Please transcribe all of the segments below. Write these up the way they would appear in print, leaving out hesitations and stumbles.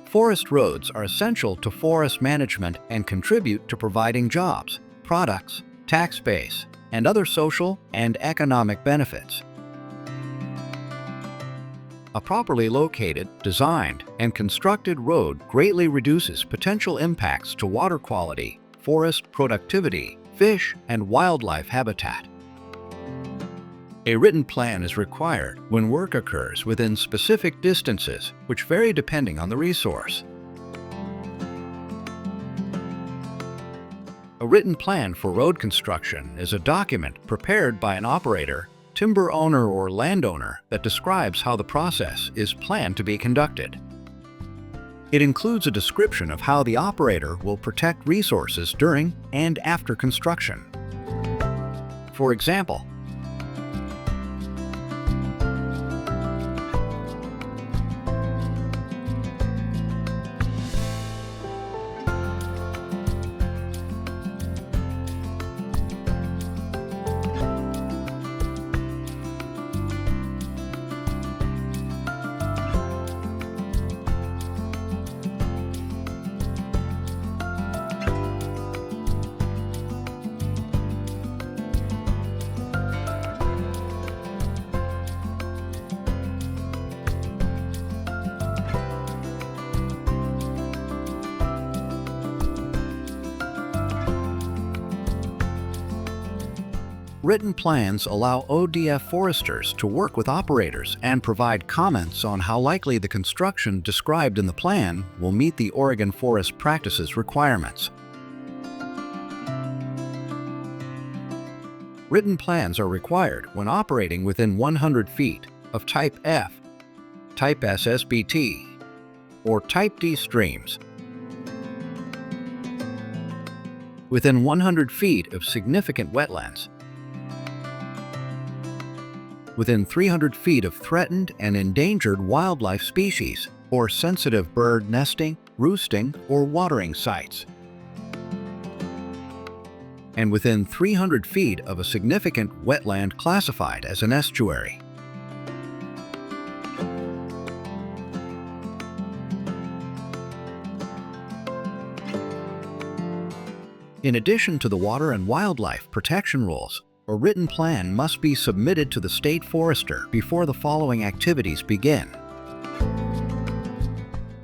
Forest roads are essential to forest management and contribute to providing jobs, products, tax base, and other social and economic benefits. A properly located, designed, and constructed road greatly reduces potential impacts to water quality, forest productivity, fish and wildlife habitat. A written plan is required when work occurs within specific distances, which vary depending on the resource. A written plan for road construction is a document prepared by an operator, timber owner, or landowner that describes how the process is planned to be conducted. It includes a description of how the operator will protect resources during and after construction. For example, written plans allow ODF foresters to work with operators and provide comments on how likely the construction described in the plan will meet the Oregon Forest Practices requirements. Written plans are required when operating within 100 feet of Type F, Type SSBT, or Type D streams, within 100 feet of significant wetlands, within 300 feet of threatened and endangered wildlife species or sensitive bird nesting, roosting, or watering sites, and within 300 feet of a significant wetland classified as an estuary. In addition to the water and wildlife protection rules, a written plan must be submitted to the state forester before the following activities begin.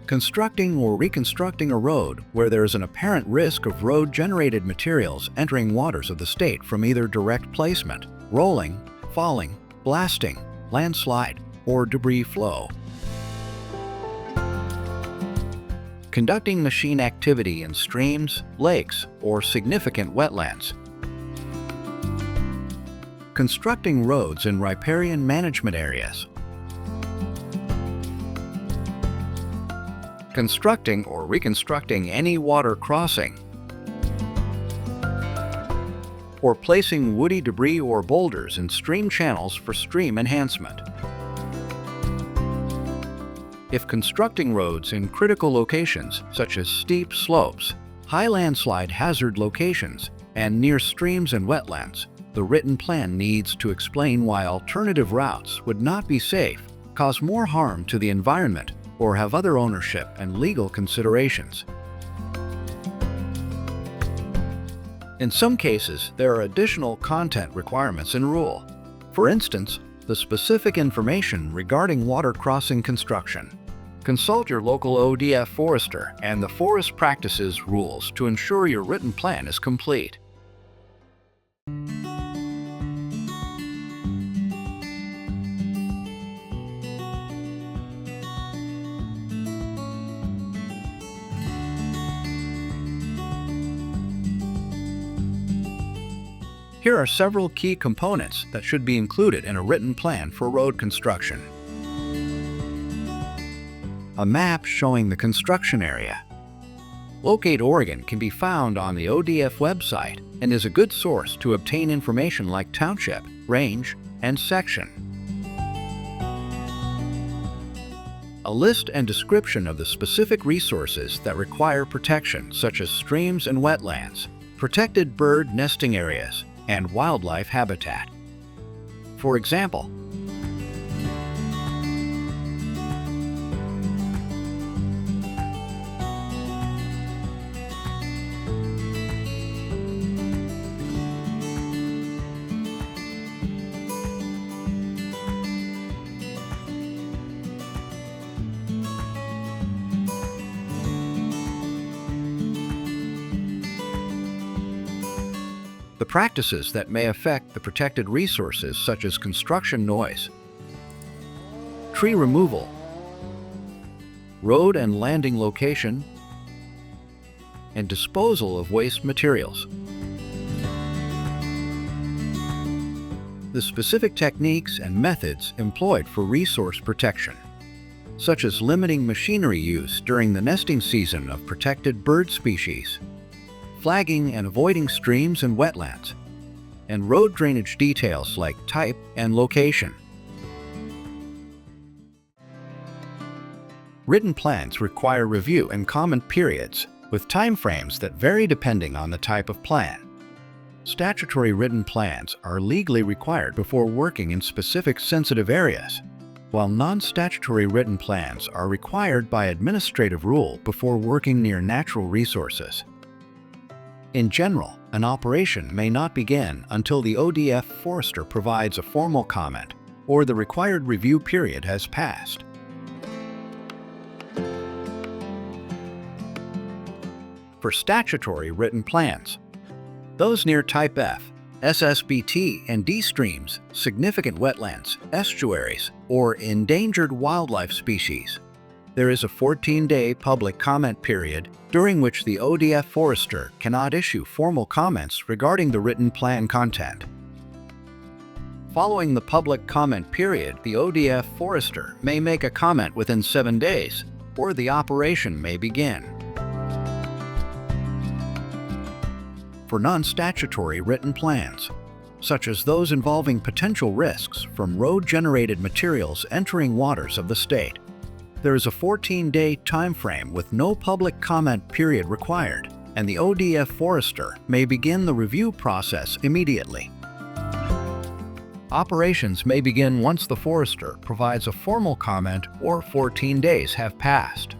Constructing or reconstructing a road where there is an apparent risk of road-generated materials entering waters of the state from either direct placement, rolling, falling, blasting, landslide, or debris flow. Conducting machine activity in streams, lakes, or significant wetlands. Constructing roads in riparian management areas. Constructing or reconstructing any water crossing. Or placing woody debris or boulders in stream channels for stream enhancement. If constructing roads in critical locations such as steep slopes, high landslide hazard locations, and near streams and wetlands, the written plan needs to explain why alternative routes would not be safe, cause more harm to the environment, or have other ownership and legal considerations. In some cases, there are additional content requirements in rule. For instance, the specific information regarding water crossing construction. Consult your local ODF forester and the Forest Practices rules to ensure your written plan is complete. Here are several key components that should be included in a written plan for road construction. A map showing the construction area. Locate Oregon can be found on the ODF website and is a good source to obtain information like township, range, and section. A list and description of the specific resources that require protection, such as streams and wetlands, protected bird nesting areas, and wildlife habitat. For example, the practices that may affect the protected resources such as construction noise, tree removal, road and landing location, and disposal of waste materials. The specific techniques and methods employed for resource protection, such as limiting machinery use during the nesting season of protected bird species, flagging and avoiding streams and wetlands, and road drainage details like type and location. Written plans require review and comment periods, with timeframes that vary depending on the type of plan. Statutory written plans are legally required before working in specific sensitive areas, while non-statutory written plans are required by administrative rule before working near natural resources. In general, an operation may not begin until the ODF forester provides a formal comment or the required review period has passed. For statutory written plans, those near Type F, SSBT, and D streams, significant wetlands, estuaries, or endangered wildlife species, there is a 14-day public comment period during which the ODF forester cannot issue formal comments regarding the written plan content. Following the public comment period, the ODF forester may make a comment within 7 days, or the operation may begin. For non-statutory written plans, such as those involving potential risks from road-generated materials entering waters of the state, there is a 14-day time frame with no public comment period required, and the ODF forester may begin the review process immediately. Operations may begin once the forester provides a formal comment or 14 days have passed.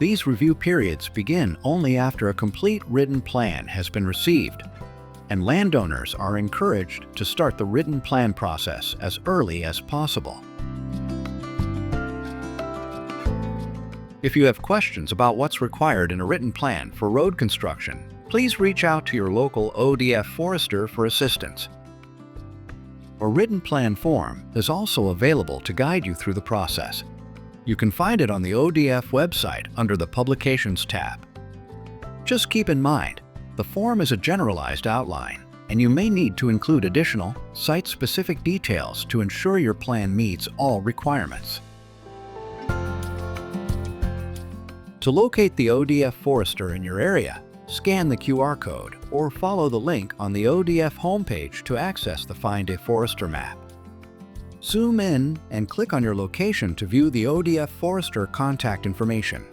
These review periods begin only after a complete written plan has been received, and landowners are encouraged to start the written plan process as early as possible. If you have questions about what's required in a written plan for road construction, please reach out to your local ODF forester for assistance. A written plan form is also available to guide you through the process. You can find it on the ODF website under the Publications tab. Just keep in mind, the form is a generalized outline, and you may need to include additional, site-specific details to ensure your plan meets all requirements. To locate the ODF forester in your area, scan the QR code or follow the link on the ODF homepage to access the Find a Forester map. Zoom in and click on your location to view the ODF forester contact information.